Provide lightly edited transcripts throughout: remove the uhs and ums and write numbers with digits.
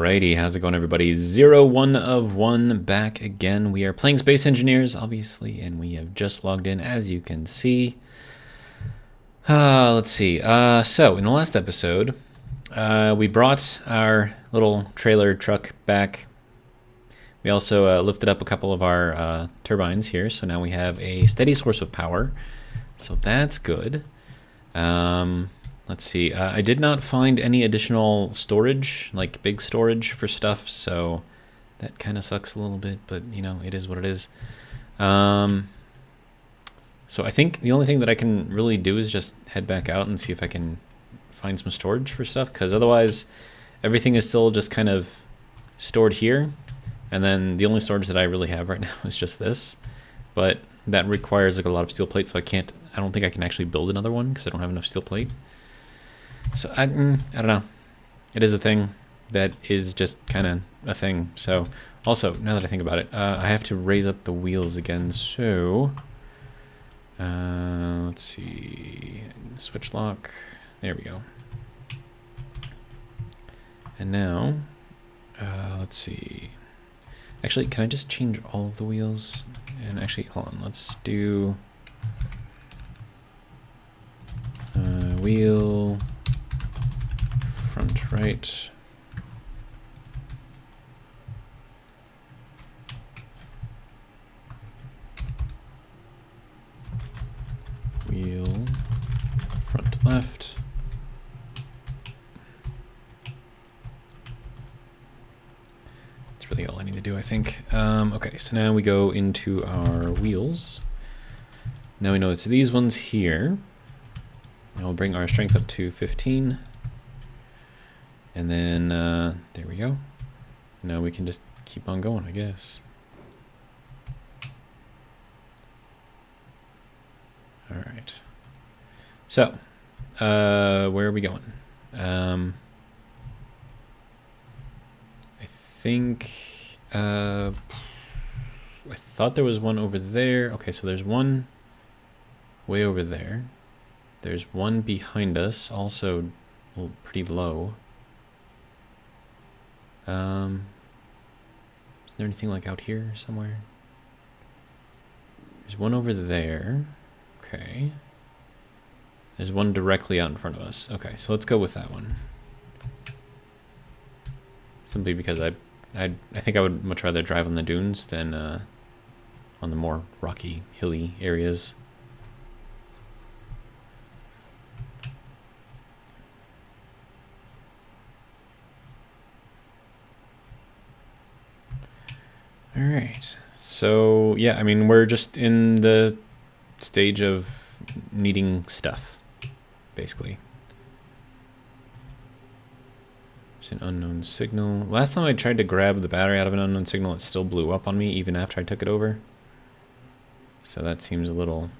Alrighty, how's it going, everybody? 01 of 1 back again. We are playing Space Engineers, obviously, and we have just logged in, as you can see. Let's see. So, in the last episode, we brought our little trailer truck back. We also lifted up a couple of our turbines here, so now we have a steady source of power. So that's good. Let's see. I did not find any additional storage, like big storage for stuff, so that kind of sucks a little bit, but you know, it is what it is. So I think the only thing that I can really do is just head back out and see if I can find some storage for stuff, because otherwise everything is still just kind of stored here, and then the only storage that I really have right now is just this, but that requires like a lot of steel plate, so I don't think I can actually build another one because I don't have enough steel plate. So I don't know. It is a thing that is just kind of a thing. So also, now that I think about it, I have to raise up the wheels again. So let's see, switch lock. There we go. And now, let's see. Actually, can I just change all of the wheels? And actually, hold on. Let's do wheel. Front right. Wheel. Front left. That's really all I need to do, I think. Okay, so now we go into our wheels. Now we know it's these ones here. And we'll bring our strength up to 15. And then, there we go. Now we can just keep on going, I guess. All right. So, where are we going? I think, I thought there was one over there. Okay, so there's one way over there. There's one behind us, also pretty low. Is there anything like out here somewhere? There's one over there. Okay. There's one directly out in front of us. Okay, so let's go with that one. Simply because I think I would much rather drive on the dunes than on the more rocky, hilly areas. All right, so yeah, I mean, we're just in the stage of needing stuff, basically. There's an unknown signal. Last time I tried to grab the battery out of an unknown signal, it still blew up on me even after I took it over. So that seems a little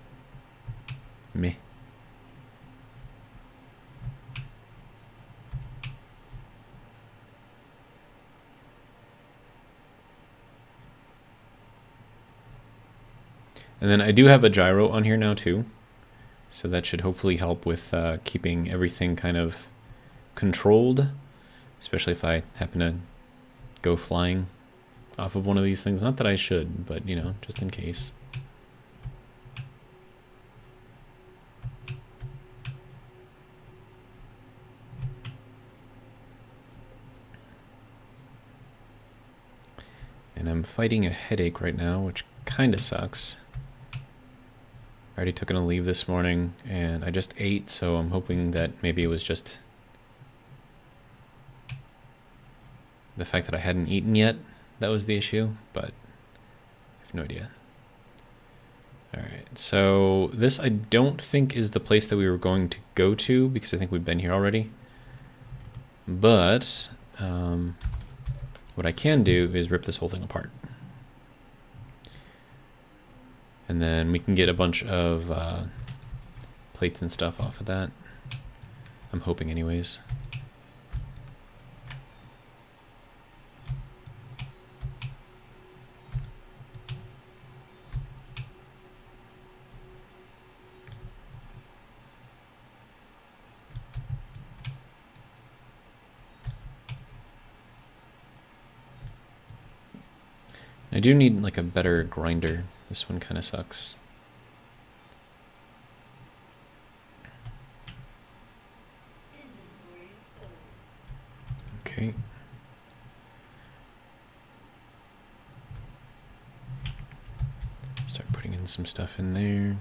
meh. And then I do have a gyro on here now too, so that should hopefully help with keeping everything kind of controlled, especially if I happen to go flying off of one of these things. Not that I should, but you know, just in case. And I'm fighting a headache right now, which kind of sucks. I already took a leave this morning, and I just ate, so I'm hoping that maybe it was just the fact that I hadn't eaten yet that was the issue, but I have no idea. Alright, so this I don't think is the place that we were going to go to, because I think we've been here already. But what I can do is rip this whole thing apart. And then we can get a bunch of plates and stuff off of that. I'm hoping anyways. I do need like a better grinder. This one kind of sucks. Okay. Start putting in some stuff in there.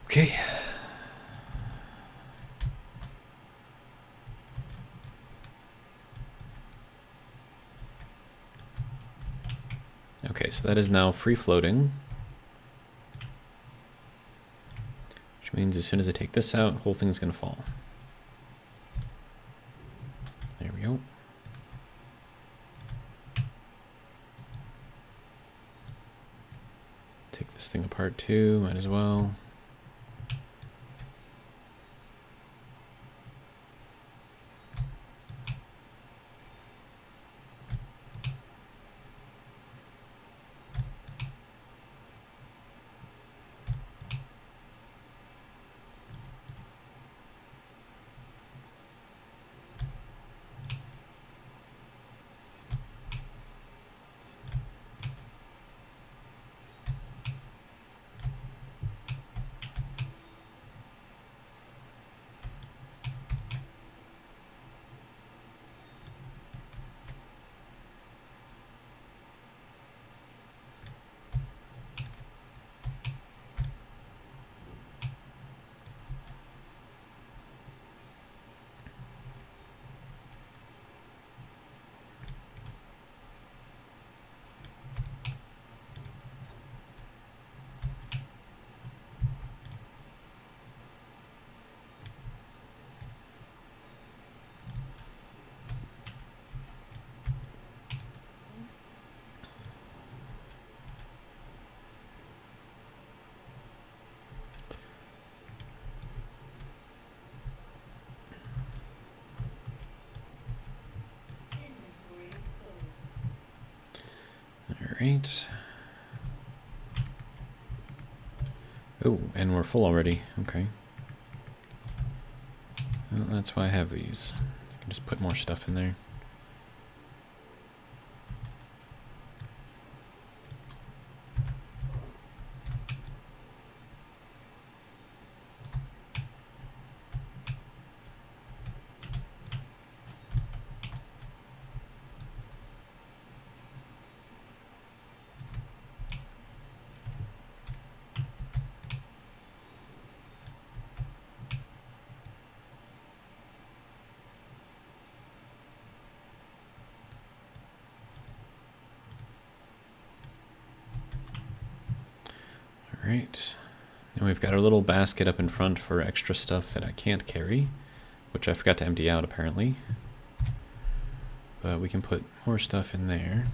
Okay. Okay, so that is now free floating. Which means as soon as I take this out, the whole thing's gonna fall. There we go. Take this thing apart too, might as well. Alright. Oh, and we're full already. Okay. Well, that's why I have these. I can just put more stuff in there. Alright. And we've got our little basket up in front for extra stuff that I can't carry, which I forgot to empty out apparently. But we can put more stuff in there.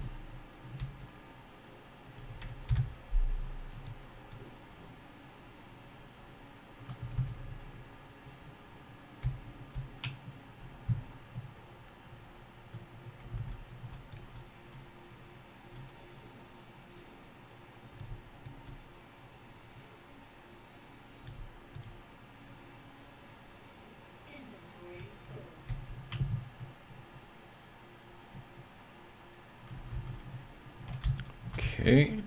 Okay,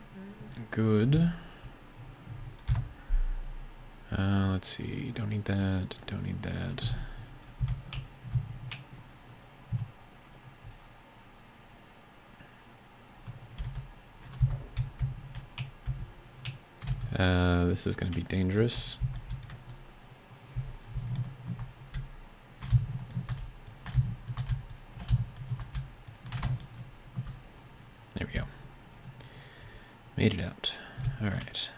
good. Let's see, don't need that, don't need that. This is going to be dangerous. There we go. Made it out. All right.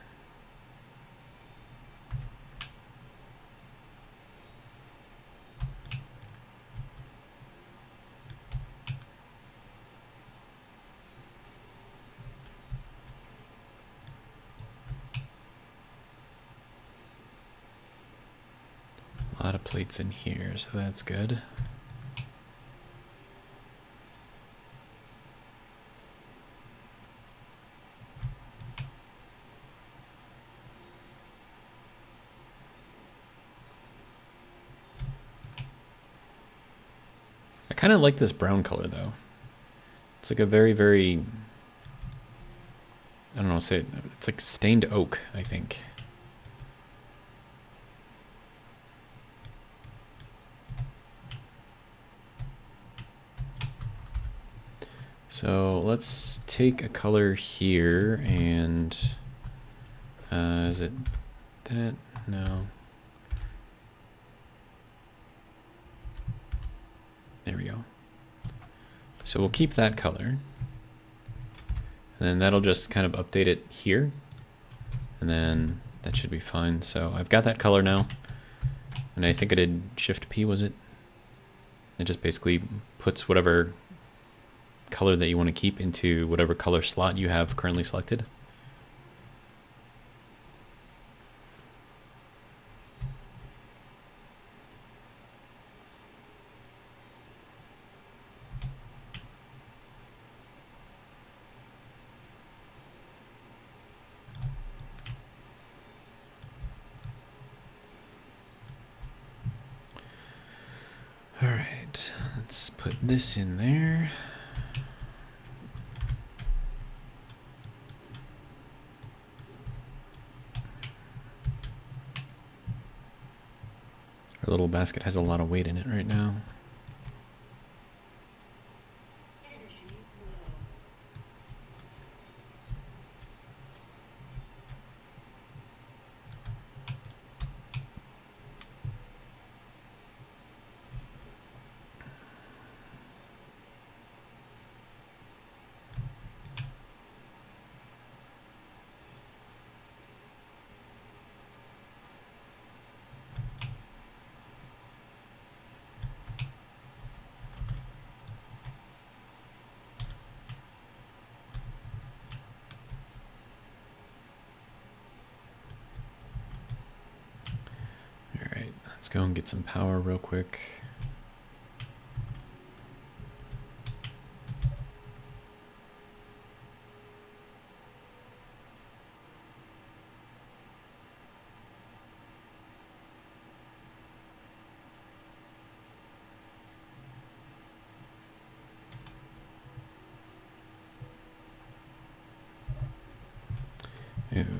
A lot of plates in here, so that's good. kind of like this brown color though. It's like a very, very, I don't know, say it, it's like stained oak, I think. So let's take a color here and, is it that? No. There we go. So we'll keep that color. And then that'll just kind of update it here. And then that should be fine. So I've got that color now. And I think I did Shift P, was it? It just basically puts whatever color that you want to keep into whatever color slot you have currently selected. All right, let's put this in there. Our little basket has a lot of weight in it right now. Let's go and get some power real quick.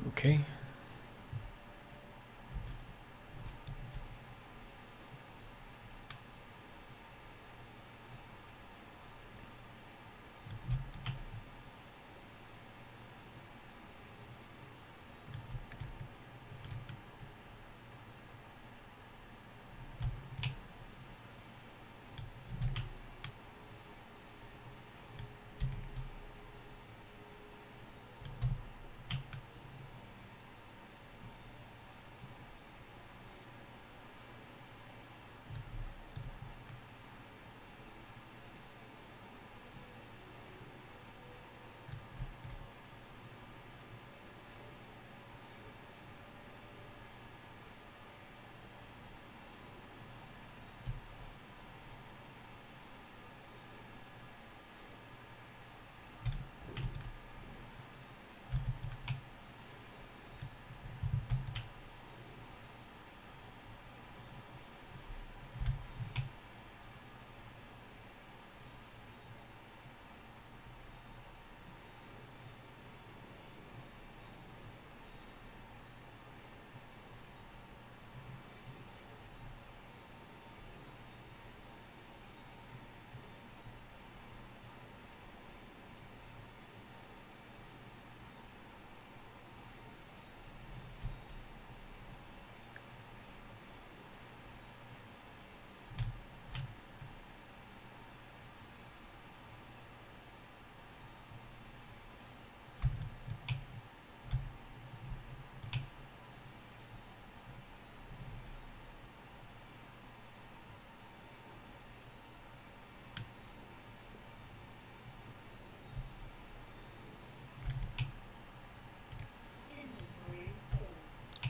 Okay.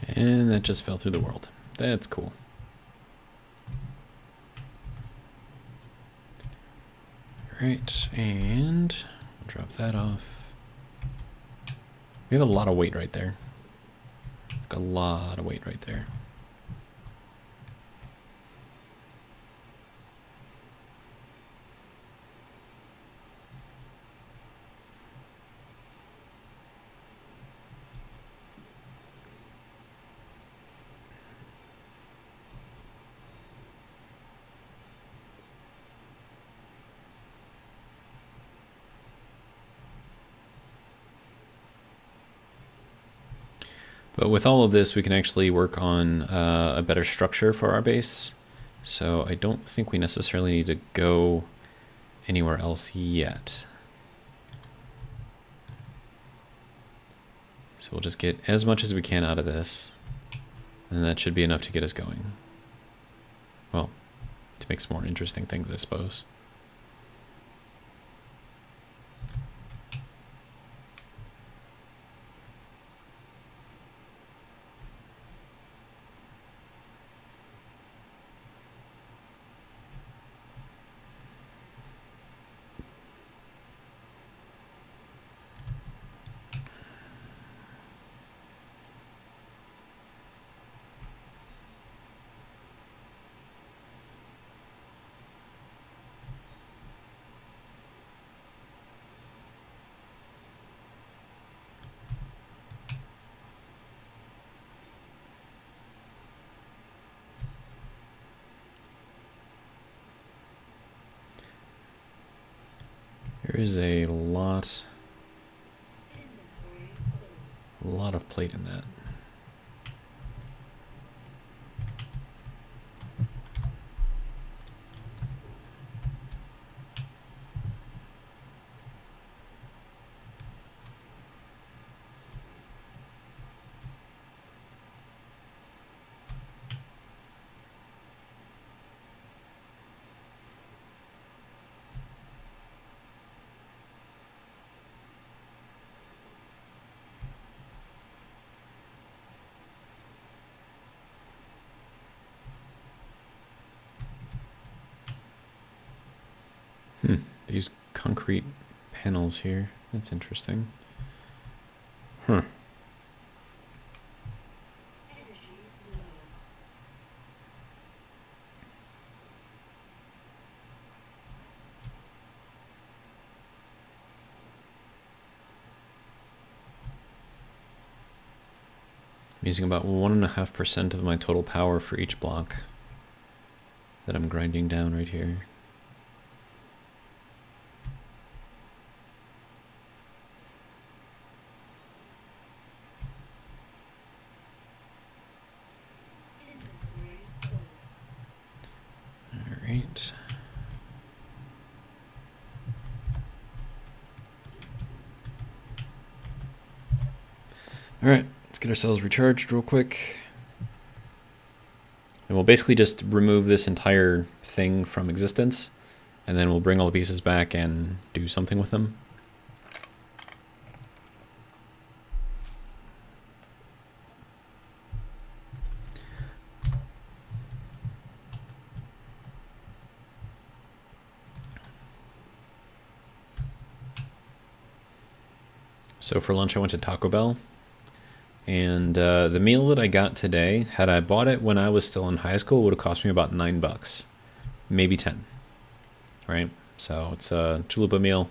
And that just fell through the world. That's cool. Right, and we'll drop that off. We have a lot of weight right there. Like a lot of weight right there. But with all of this, we can actually work on a better structure for our base. So I don't think we necessarily need to go anywhere else yet. So we'll just get as much as we can out of this, and that should be enough to get us going. Well, to make some more interesting things, I suppose. There is a lot of plate in that. These concrete panels here. That's interesting. Huh. I'm using about 1.5% of my total power for each block that I'm grinding down right here. Alright. Alright, let's get ourselves recharged real quick. And we'll basically just remove this entire thing from existence, and then we'll bring all the pieces back and do something with them. So for lunch I went to Taco Bell, and the meal that I got today, had I bought it when I was still in high school, would have cost me about $9, maybe 10, right? So it's a chalupa meal,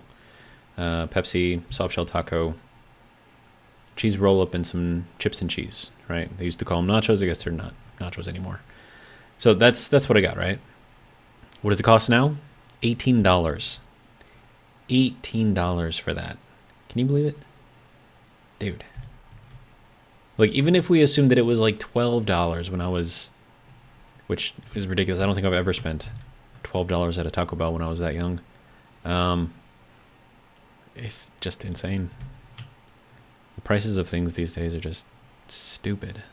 Pepsi, soft shell taco, cheese roll up, and some chips and cheese, right? They used to call them nachos. I guess they're not nachos anymore. So that's what I got, right? What does it cost now? $18. $18 for that. Can you believe it? Dude. Like, even if we assume that it was like $12 when I was, which is ridiculous. I don't think I've ever spent $12 at a Taco Bell when I was that young. It's just insane. The prices of things these days are just stupid.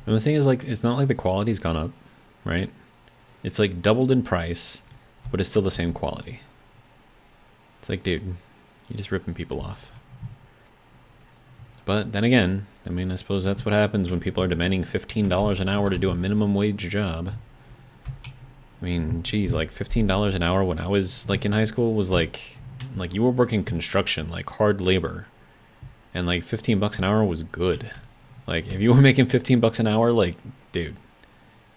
And the thing is, like, it's not like the quality's gone up, right? It's like doubled in price, but it's still the same quality. It's like, dude, you're just ripping people off. But then again, I mean, I suppose that's what happens when people are demanding $15 an hour to do a minimum wage job. I mean, geez, like $15 an hour when I was like in high school was like you were working construction, like hard labor. And like $15 an hour was good. Like, if you were making $15 an hour, like, dude,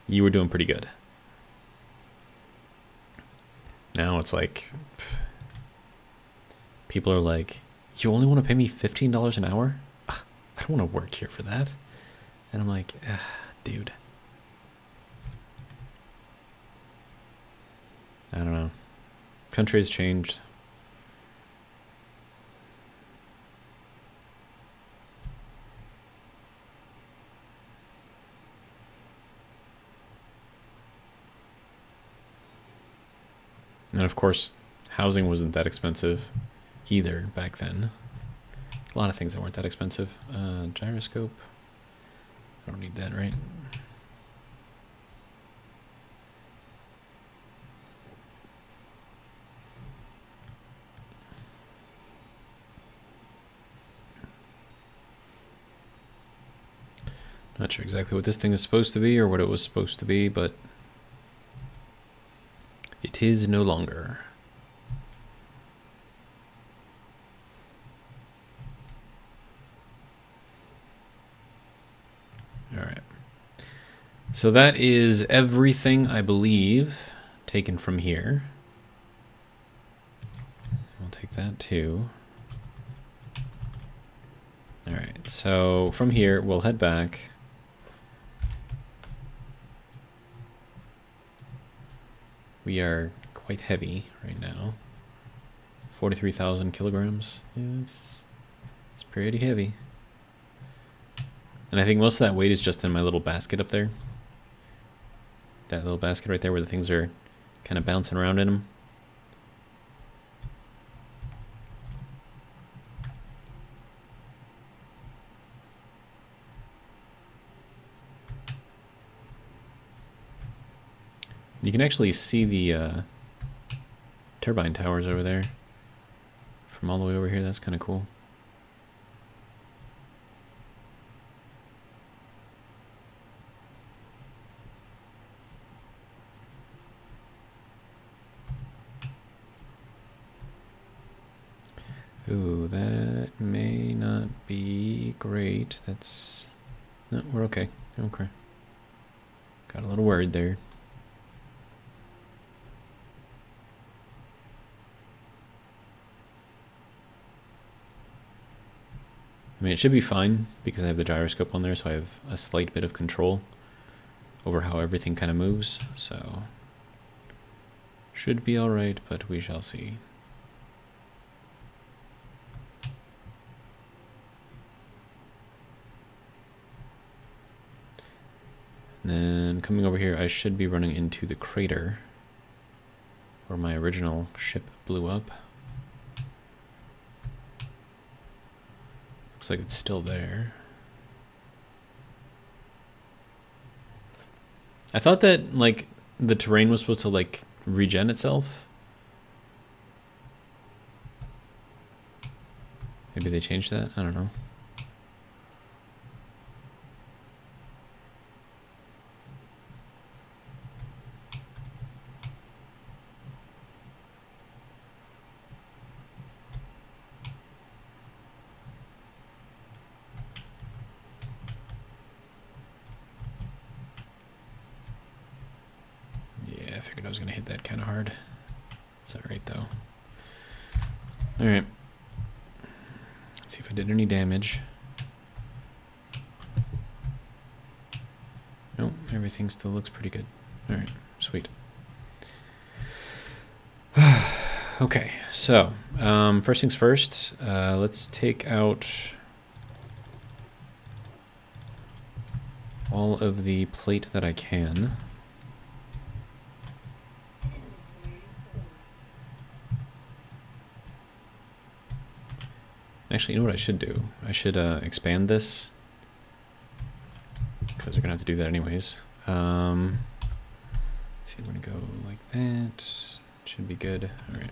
you were doing pretty good. Now it's like, people are like, you only want to pay me $15 an hour? I don't want to work here for that. And I'm like, dude. I don't know. Country has changed. And of course, housing wasn't that expensive either back then. A lot of things that weren't that expensive. Gyroscope. I don't need that, right? Not sure exactly what this thing is supposed to be or what it was supposed to be, but it is no longer. All right. So that is everything, I believe, taken from here. We'll take that too. All right. So from here, we'll head back. We are quite heavy right now. 43,000 kilograms. Yeah, it's pretty heavy. And I think most of that weight is just in my little basket up there. That little basket right there where the things are kind of bouncing around in them. You can actually see the turbine towers over there from all the way over here. That's kind of cool. Ooh, that may not be great. That's... No, we're okay. Okay. Got a little worried there. I mean, it should be fine because I have the gyroscope on there, so I have a slight bit of control over how everything kind of moves. So, should be all right, but we shall see. And then coming over here, I should be running into the crater where my original ship blew up. Looks like it's still there. I thought that, like, the terrain was supposed to, like, regen itself. Maybe they changed that? I don't know. I figured I was going to hit that kind of hard. It's alright, though. Alright. Let's see if I did any damage. Nope, everything still looks pretty good. Alright, sweet. Okay, so, first things first, let's take out all of the plate that I can. Actually, you know what I should do? I should expand this, because we're going to have to do that anyways. Let's see, we're going to go like that. Should be good. All right.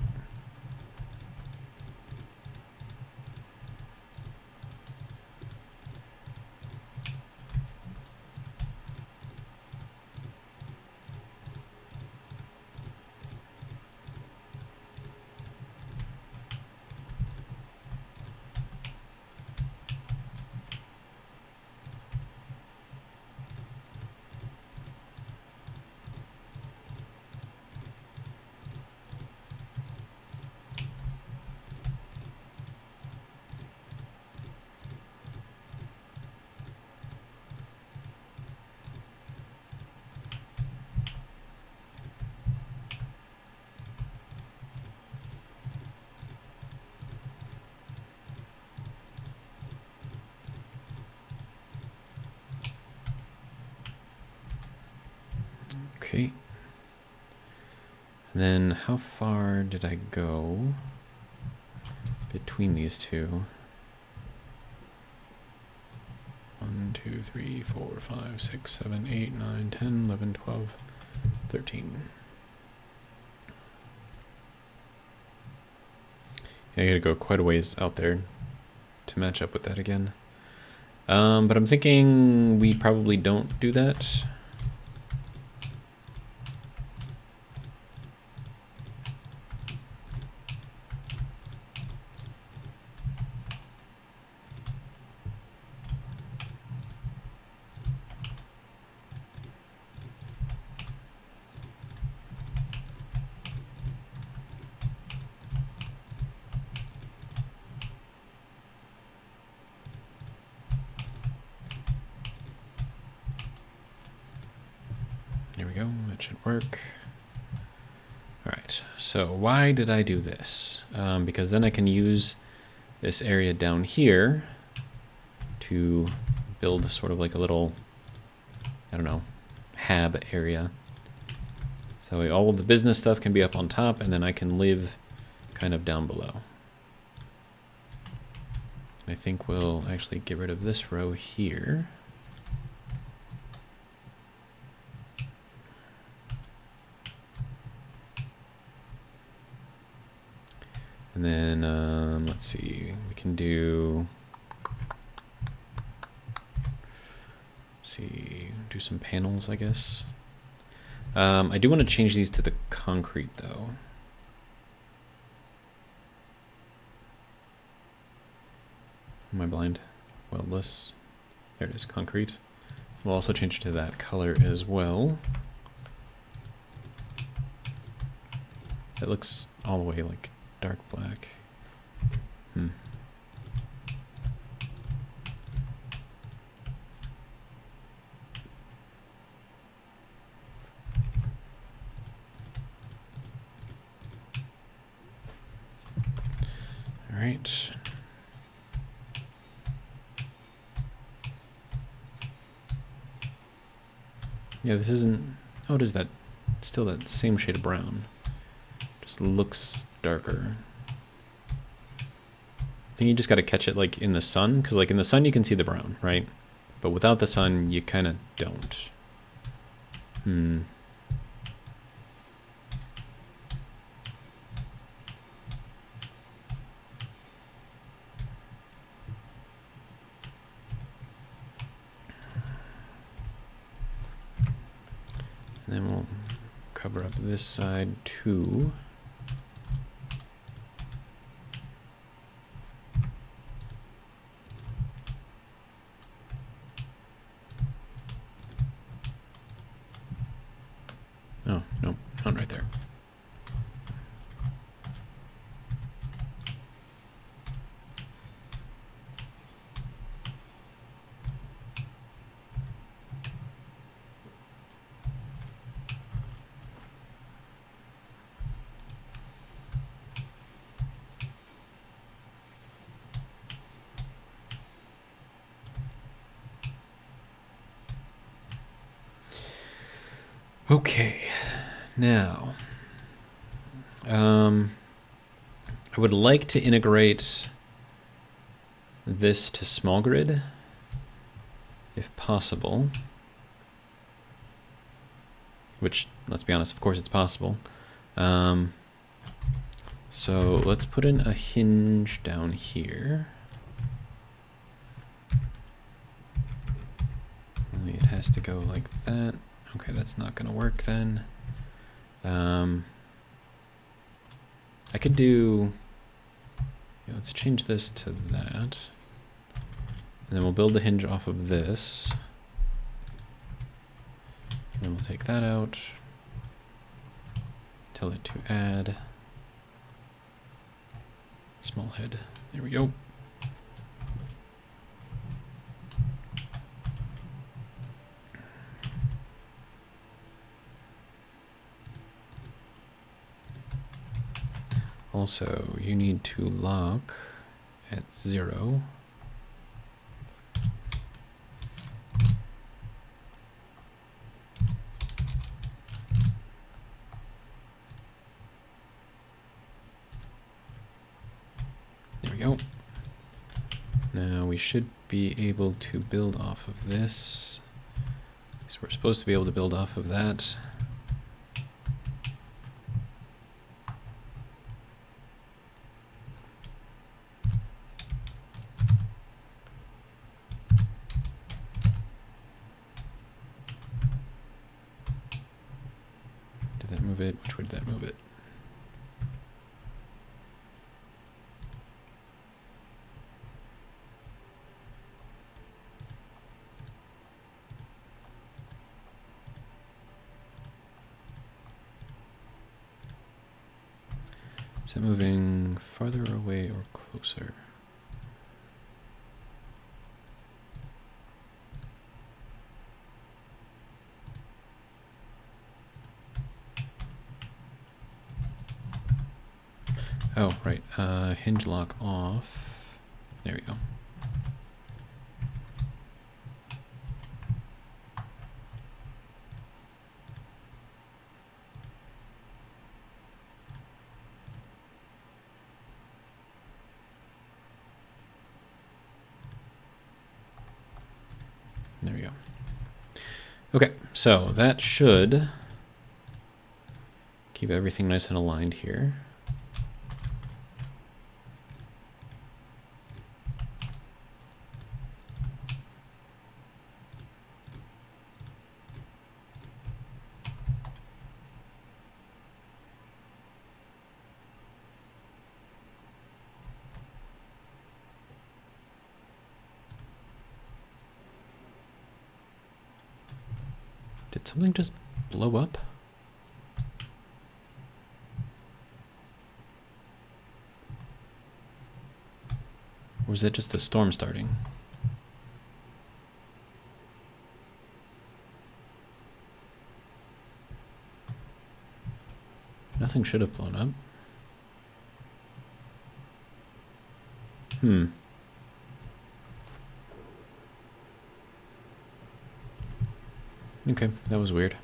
Okay. And then how far did I go between these two? 1, 2, 3, 4, 5, 6, 7, 8, 9, 10, 11, 12, 13. Yeah, I gotta go quite a ways out there to match up with that again. But I'm thinking we probably don't do that. There we go, that should work. All right, so why did I do this? Because then I can use this area down here to build sort of like a little, I don't know, HAB area. So that way all of the business stuff can be up on top, and then I can live kind of down below. I think we'll actually get rid of this row here. And then, let's see, we can do, do some panels, I guess. I do want to change these to the concrete, though. Am I blind? Weldless. There it is, concrete. We'll also change it to that color as well. It looks all the way like dark black. All right. Yeah, this isn't, oh, it is that, still that same shade of brown. Just looks darker. I think you just got to catch it like in the sun, because like in the sun you can see the brown, right? But without the sun you kind of don't. And then we'll cover up this side too. Oh, no, not right there. Okay, now, I would like to integrate this to small grid, if possible, which, let's be honest, of course it's possible. So let's put in a hinge down here. Only it has to go like that. Okay, that's not going to work then. I could do, yeah, let's change this to that. And then we'll build the hinge off of this. And then we'll take that out. Tell it to add small head. There we go. Also, you need to lock at 0. Now we should be able to build off of this. So we're supposed to be able to build off of that. Did that move it? Which way did that move it? Is it moving farther away or closer? Oh, right. Hinge lock off. There we go. There we go. Okay, so that should keep everything nice and aligned here. Did something just blow up? Or was it just a storm starting? Nothing should have blown up. Okay, that was weird.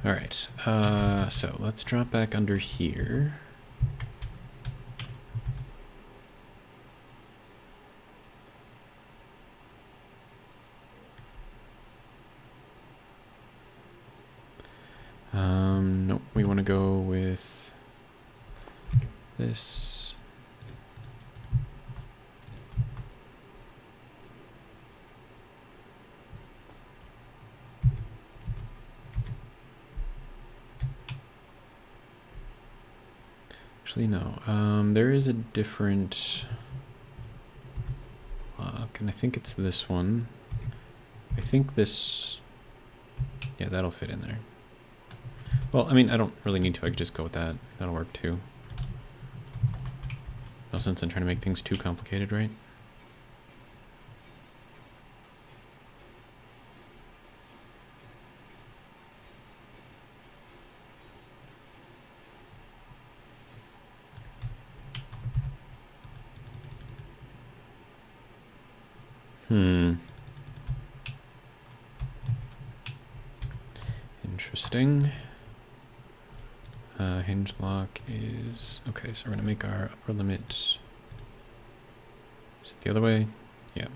All right, so let's drop back under here. Nope, we want to go with this. Actually, no. There is a different block, and I think it's this one. I think this... Yeah, that'll fit in there. Well, I mean, I don't really need to. I could just go with that. That'll work too. No sense in trying to make things too complicated, right? Interesting. Hinge lock is... Okay, so we're going to make our upper limit... Is it the other way? Yeah.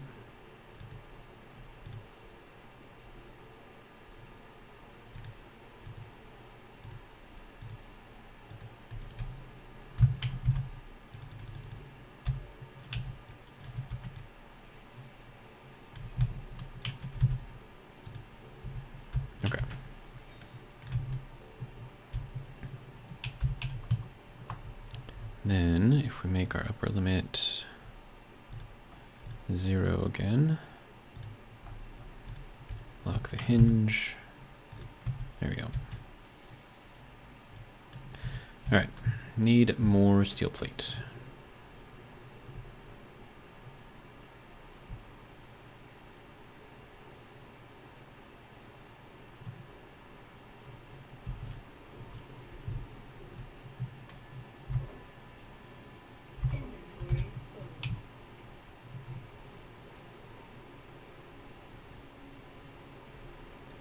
Okay. Then, if we make our upper limit 0 again, lock the hinge. There we go. All right, need more steel plate.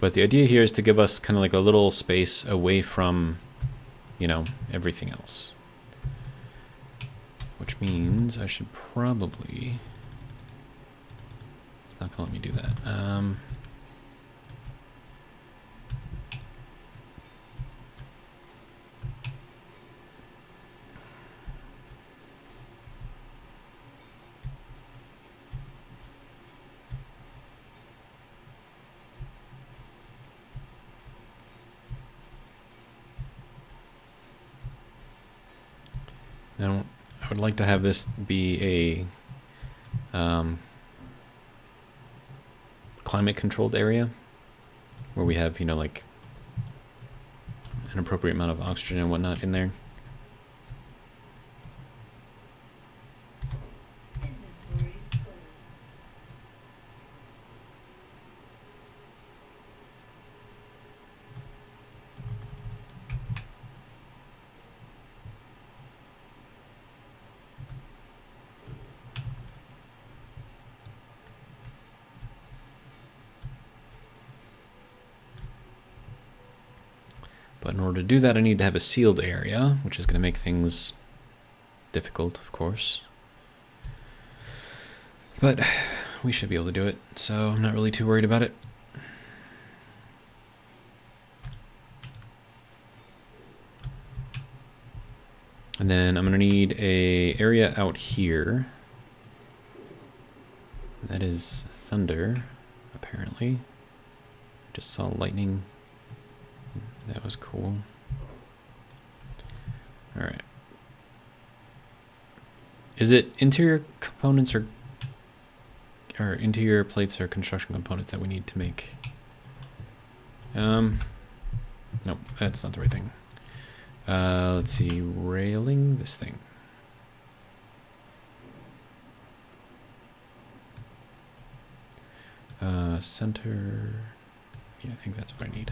But the idea here is to give us kind of like a little space away from, you know, everything else. Which means I should probably... It's not going to let me do that. Now, I would like to have this be a climate-controlled area where we have, you know, like an appropriate amount of oxygen and whatnot in there. But in order to do that, I need to have a sealed area, which is going to make things difficult, of course. But we should be able to do it, so I'm not really too worried about it. And then I'm going to need an area out here. That is thunder, apparently. Just saw lightning. That was cool. All right. Is it interior components or interior plates or construction components that we need to make? Nope, that's not the right thing. Let's see, railing, this thing. Center, yeah, I think that's what I need.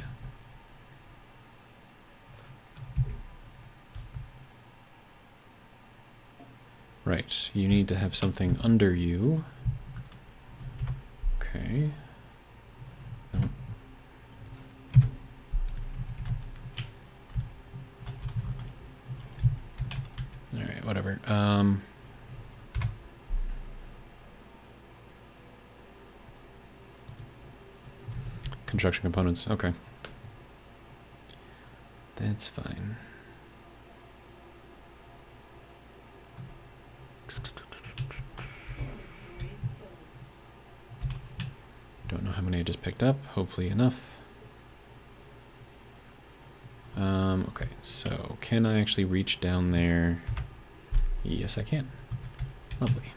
Right, you need to have something under you. Okay. Nope. Alright, whatever. Construction components, okay. That's fine. Don't know how many I just picked up, hopefully enough. Okay, so can I actually reach down there? Yes, I can. Lovely.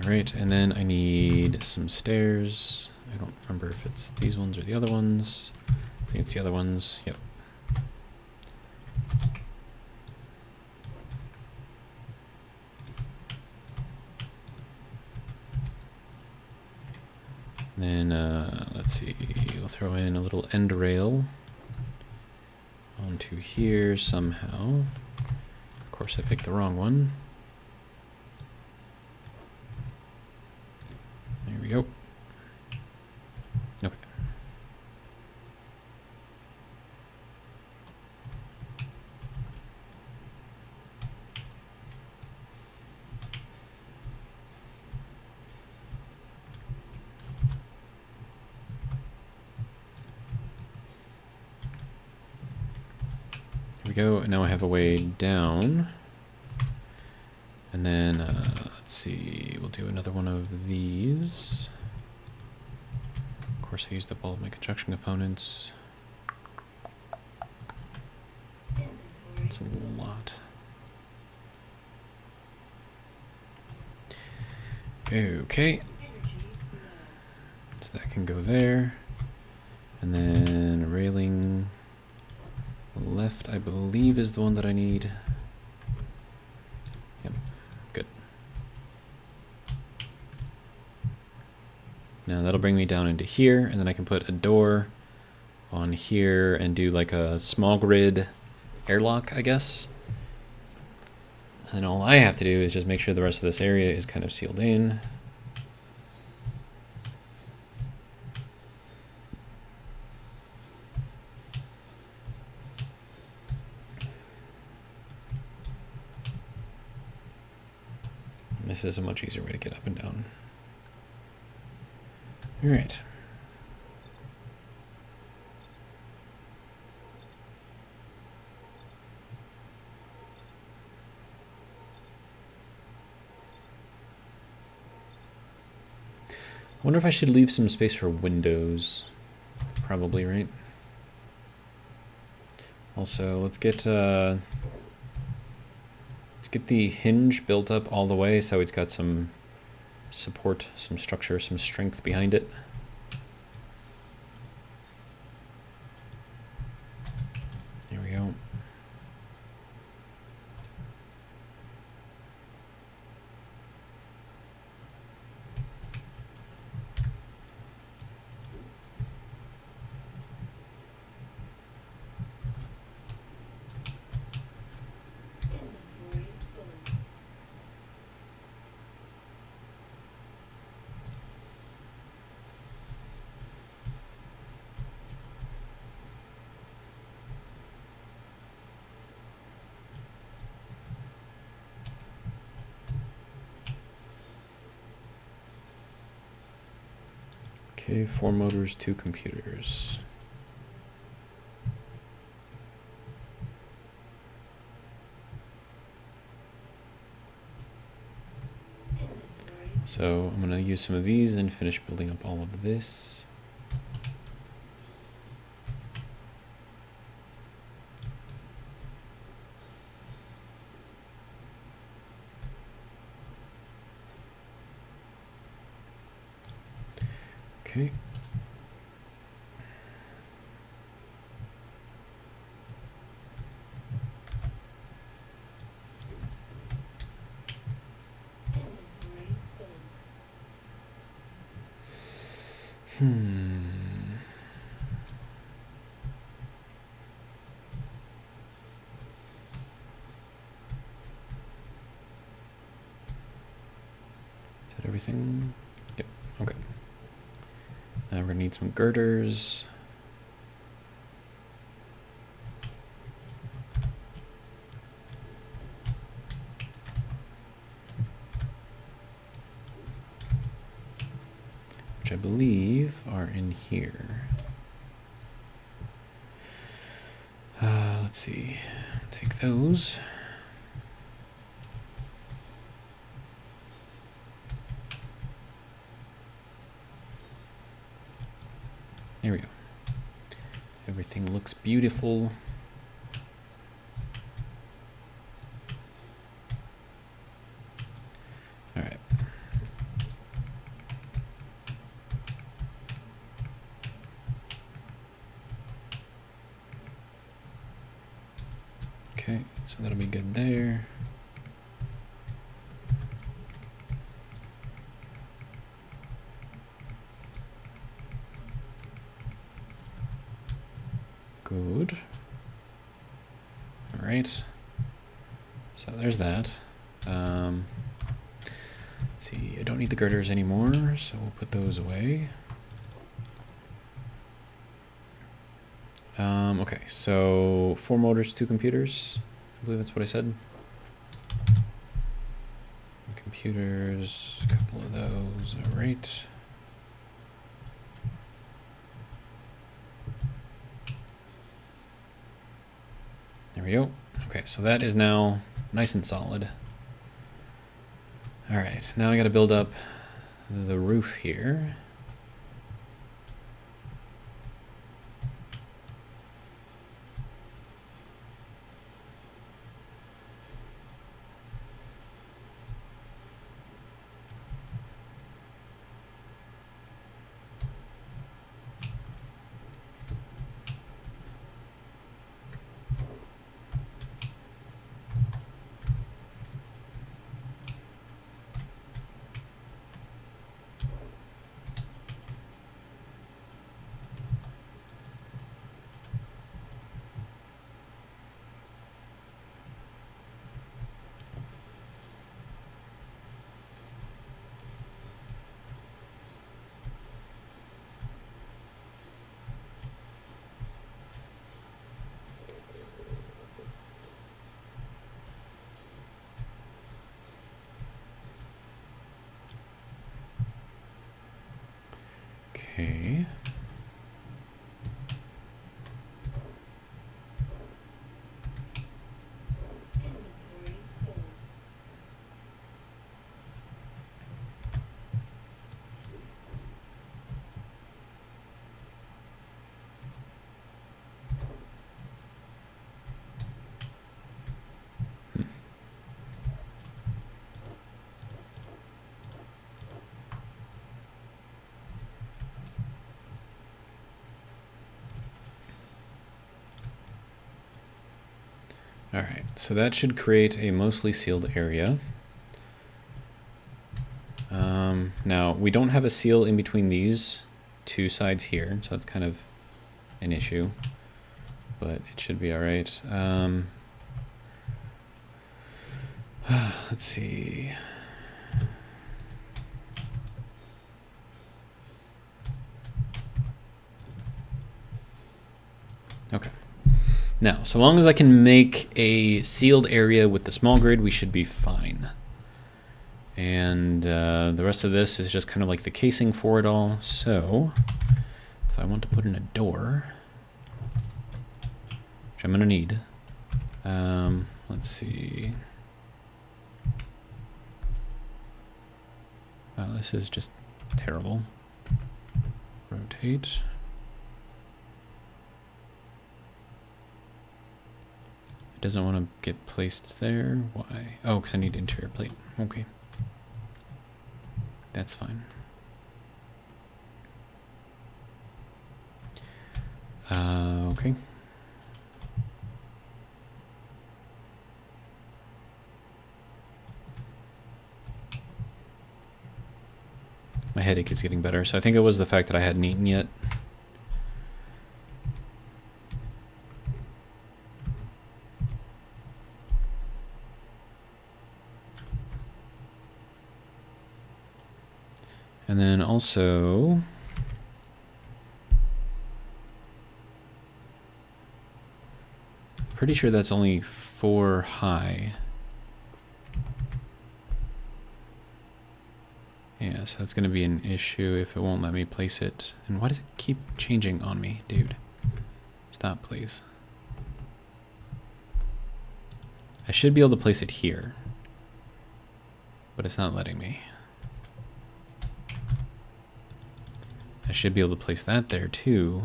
All right, and then I need some stairs. I don't remember if it's these ones or the other ones. I think it's the other ones, yep. Then, let's see, we'll throw in a little end rail onto here somehow. Of course, I picked the wrong one. There we go. Okay. Go, and now I have a way down. And then, let's see, we'll do another one of these. Of course, I used up all of my construction components. It's a lot. Okay. So that can go there. And then railing. Left, I believe, is the one that I need. Yep, good. Now that'll bring me down into here, and then I can put a door on here and do like a small grid airlock, I guess. And all I have to do is just make sure the rest of this area is kind of sealed in. And this is a much easier way to get up and down. All right. I wonder if I should leave some space for windows. Probably, right? Also, let's get the hinge built up all the way so it's got some support, some structure, some strength behind it. There we go. Okay, 4 motors, 2 computers. So I'm going to use some of these and finish building up all of this. Okay. Is that everything? Yep, okay. Now we're gonna need some girders. Which I believe are in here. Let's see, take those. There we go. Everything looks beautiful. All right. Okay, so that'll be good there. Good. All right. So there's that. Let's see, I don't need the girders anymore, so we'll put those away. Okay, so 4 motors, 2 computers. I believe that's what I said. Computers, a couple of those, all right. There we go. Okay, so that is now nice and solid. All right, now I got to build up the roof here. Okay. All right, so that should create a mostly sealed area. Now, we don't have a seal in between these two sides here, so that's kind of an issue, but it should be all right. Let's see. Okay. Now, so long as I can make a sealed area with the small grid, we should be fine. And the rest of this is just kind of like the casing for it all. So if I want to put in a door, which I'm going to need, let's see. Wow, this is just terrible. Rotate. It doesn't want to get placed there. Why? Oh, because I need interior plate. Okay. That's fine. Okay. My headache is getting better, so I think it was the fact that I hadn't eaten yet. And then also, pretty sure that's only 4 high. Yeah, so that's going to be an issue if it won't let me place it. And why does it keep changing on me, dude? Stop, please. I should be able to place it here, but it's not letting me. I should be able to place that there too.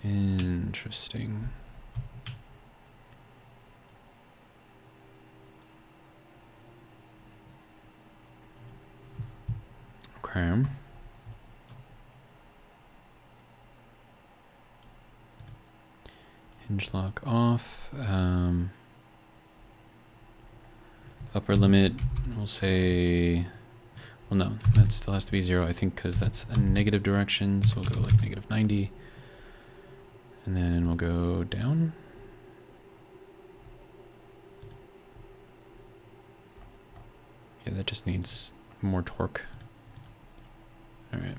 Interesting. Okay. Hinge lock off. Upper limit, we'll say, well, no, that still has to be 0, I think, because that's a negative direction. So we'll go like negative 90. And then we'll go down. Yeah, that just needs more torque. All right.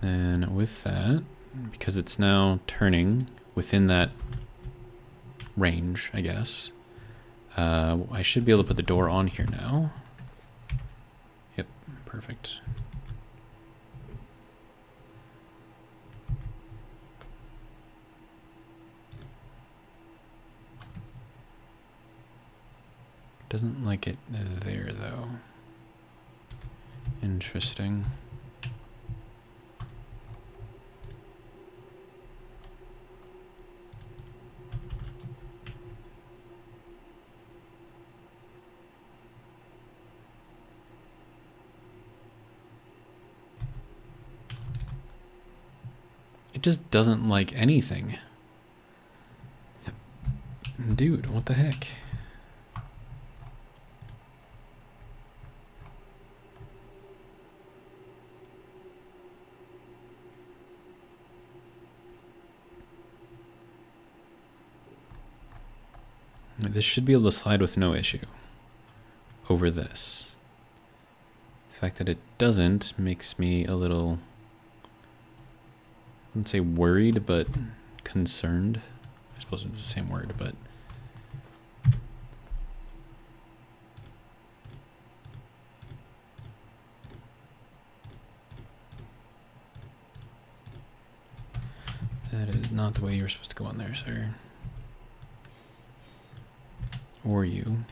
Then with that, because it's now turning within that range, I guess, I should be able to put the door on here now. Yep, perfect. Doesn't like it there though. Interesting. It just doesn't like anything. Dude, what the heck? This should be able to slide with no issue over this. The fact that it doesn't makes me a little, I wouldn't say worried, but concerned. I suppose it's the same word, but That is not the way you were supposed to go on there, sir. Or you.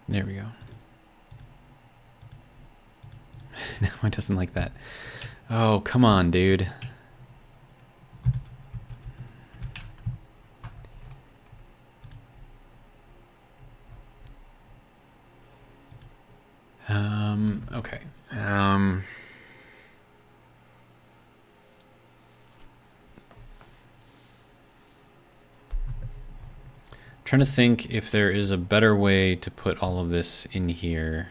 There we go. No, it doesn't like that. Oh, come on, dude. Okay. Trying to think if there is a better way to put all of this in here.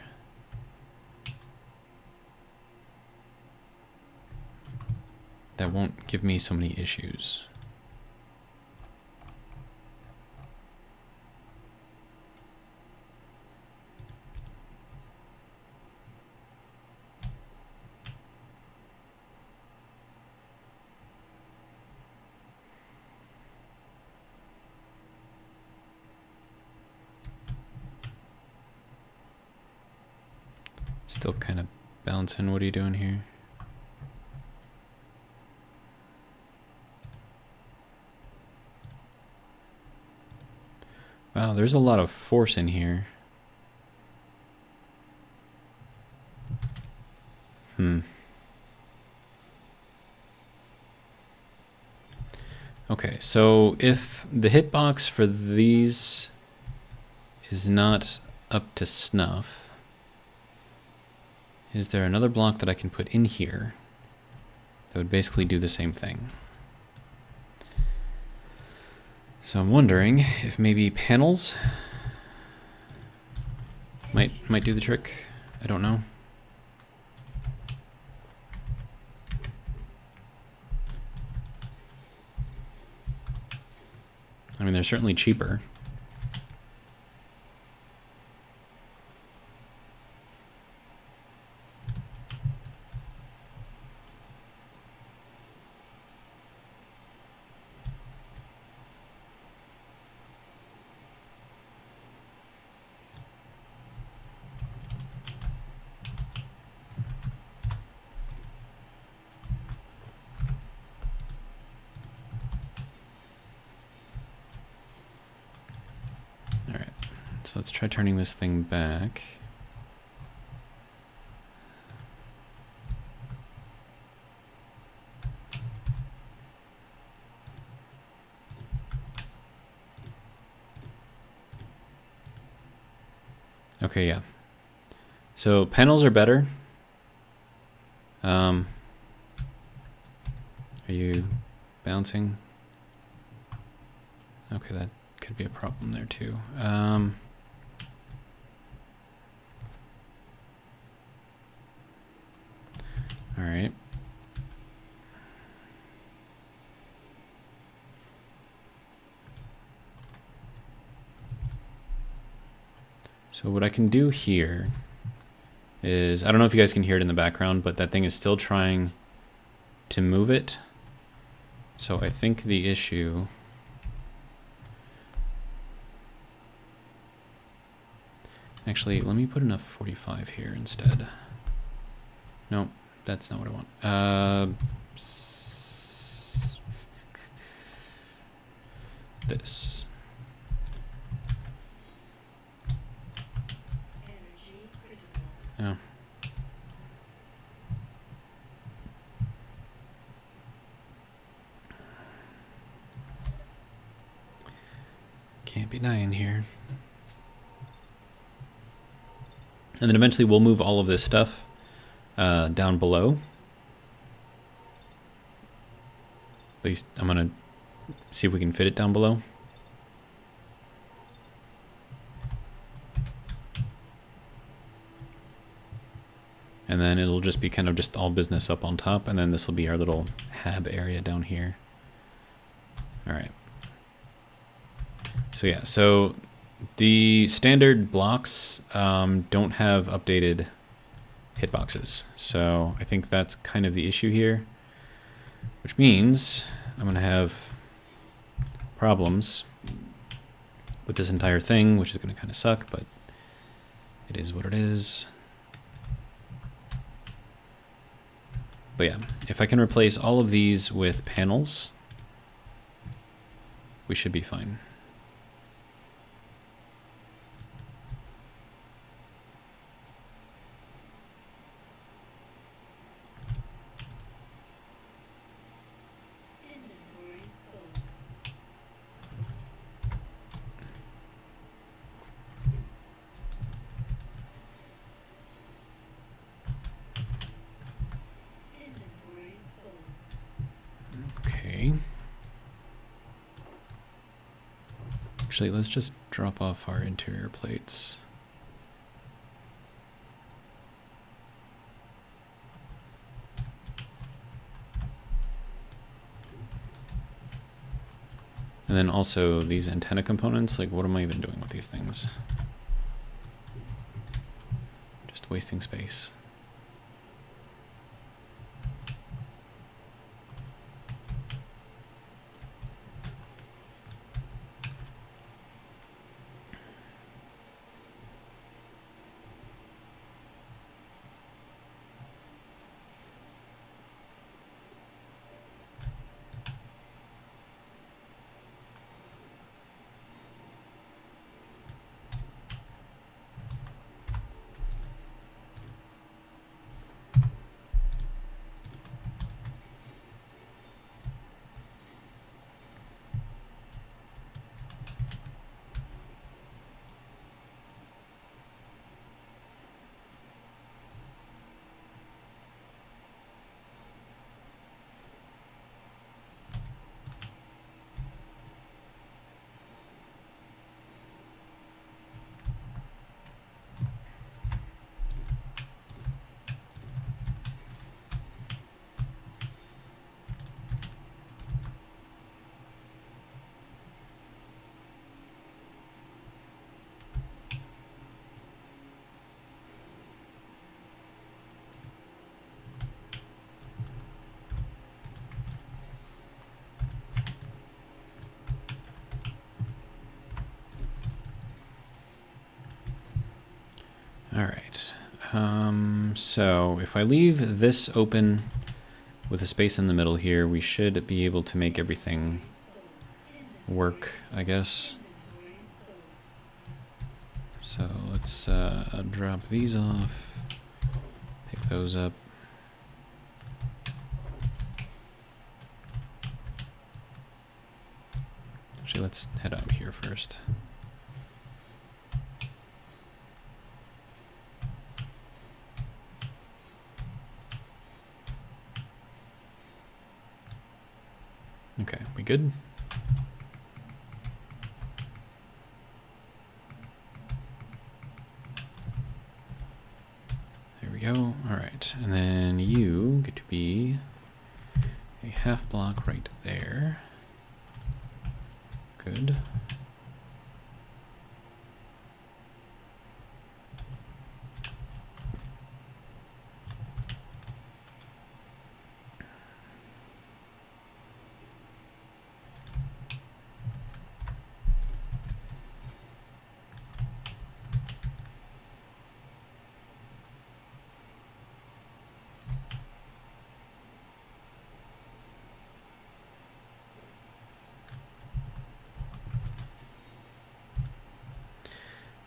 That won't give me so many issues. Still kind of balancing. What are you doing here? Wow, there's a lot of force in here. Okay, so if the hitbox for these is not up to snuff, is there another block that I can put in here that would basically do the same thing? So I'm wondering if maybe panels might do the trick. I don't know. I mean, they're certainly cheaper. So let's try turning this thing back. Okay, yeah. So panels are better. Are you bouncing? Okay, that could be a problem there too. All right. So what I can do here is, I don't know if you guys can hear it in the background, but that thing is still trying to move it. So I think the issue... Actually, let me put enough 45 here instead. No, that's not what I want. This. Oh. Can't be dying here. And then eventually we'll move all of this stuff down below. At least I'm going to see if we can fit it down below. And then it'll just be kind of just all business up on top, and then this will be our little HAB area down here. All right. So yeah, so the standard blocks don't have updated hitboxes. So I think that's kind of the issue here, which means I'm gonna have problems with this entire thing, which is gonna kind of suck, but it is what it is. But yeah, if I can replace all of these with panels, we should be fine. Okay. Actually, let's just drop off our interior plates. And then also these antenna components, like what am I even doing with these things? Just wasting space. All right. So if I leave this open with a space in the middle here, we should be able to make everything work, I guess. So let's drop these off, pick those up. Actually, let's head out here first. Okay, we good? There we go. All right, and then you get to be a half block right there. Good.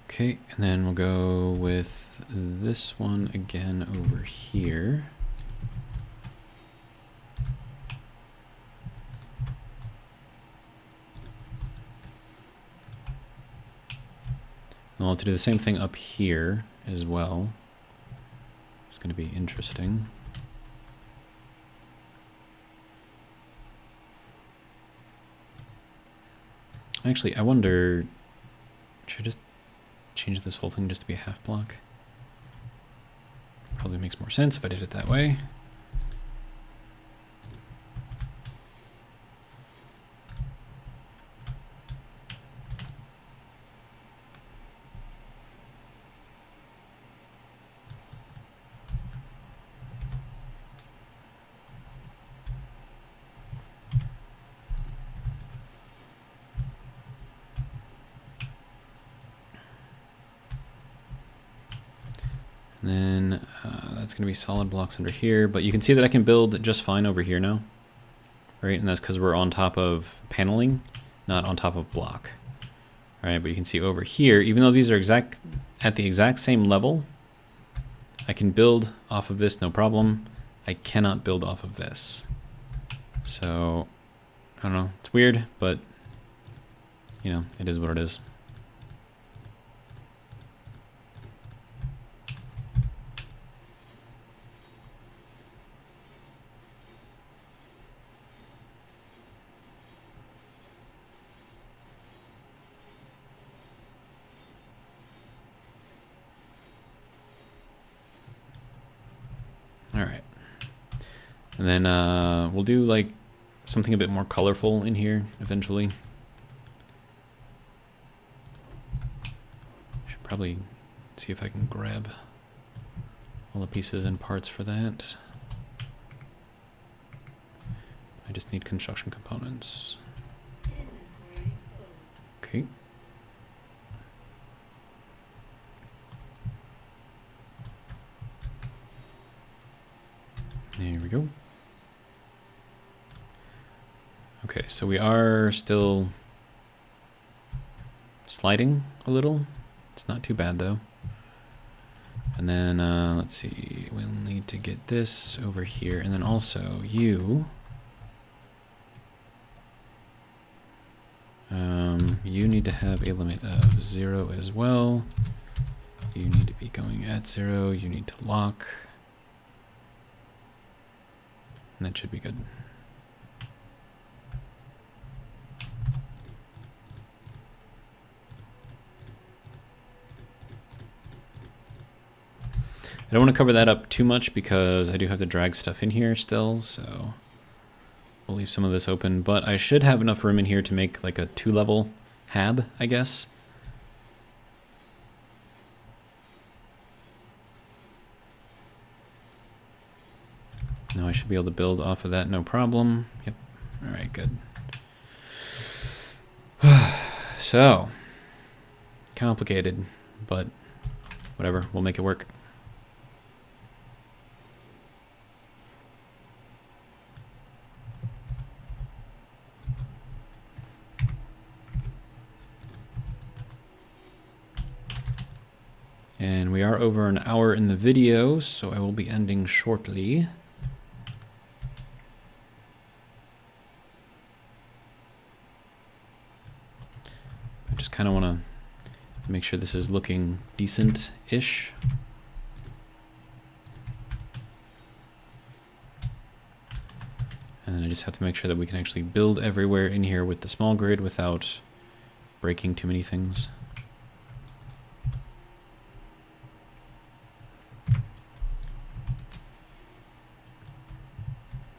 Okay, and then we'll go with this one again over here. And we'll have to do the same thing up here, as well. It's going to be interesting. Actually, I wonder, should I just change this whole thing just to be a half block? Probably makes more sense if I did it that way. And then that's going to be solid blocks under here, but you can see that I can build just fine over here now, right? And that's because we're on top of paneling, not on top of block. All right, but you can see over here, even though these are at the exact same level, I can build off of this no problem. I cannot build off of this. So, I don't know, it's weird, but you know, it is what it is. All right, and then we'll do like something a bit more colorful in here eventually. Should probably see if I can grab all the pieces and parts for that. I just need construction components. Okay. There we go. Okay, so we are still sliding a little. It's not too bad though. And then let's see, we'll need to get this over here, and then also you. You need to have a limit of 0 as well. You need to be going at 0. You need to lock. And that should be good. I don't want to cover that up too much because I do have to drag stuff in here still, so we'll leave some of this open, but I should have enough room in here to make like a 2-level HAB, I guess. Now I should be able to build off of that, no problem. Yep. All right, good. So, complicated, but whatever, we'll make it work. And we are over an hour in the video, so I will be ending shortly. I just kind of want to make sure this is looking decent-ish. And then I just have to make sure that we can actually build everywhere in here with the small grid without breaking too many things.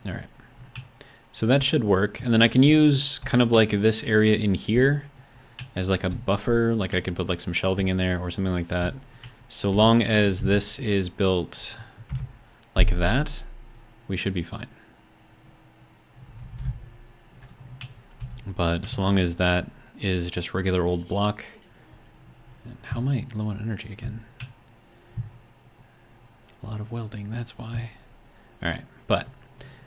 All right, so that should work. And then I can use kind of like this area in here as like a buffer. Like I could put like some shelving in there or something like that. So long as this is built like that, we should be fine. But so long as that is just regular old block. And how am I low on energy again? A lot of welding, that's why. All right, but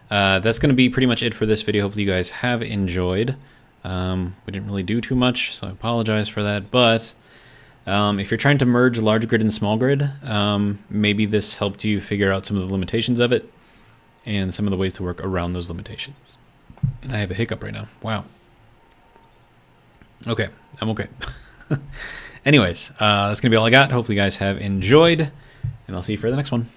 that's going to be pretty much it for this video. Hopefully you guys have enjoyed. We didn't really do too much, so I apologize for that. But if you're trying to merge large grid and small grid, maybe this helped you figure out some of the limitations of it and some of the ways to work around those limitations. And I have a hiccup right now. Wow. Okay, I'm okay. Anyways, that's going to be all I got. Hopefully you guys have enjoyed, and I'll see you for the next one.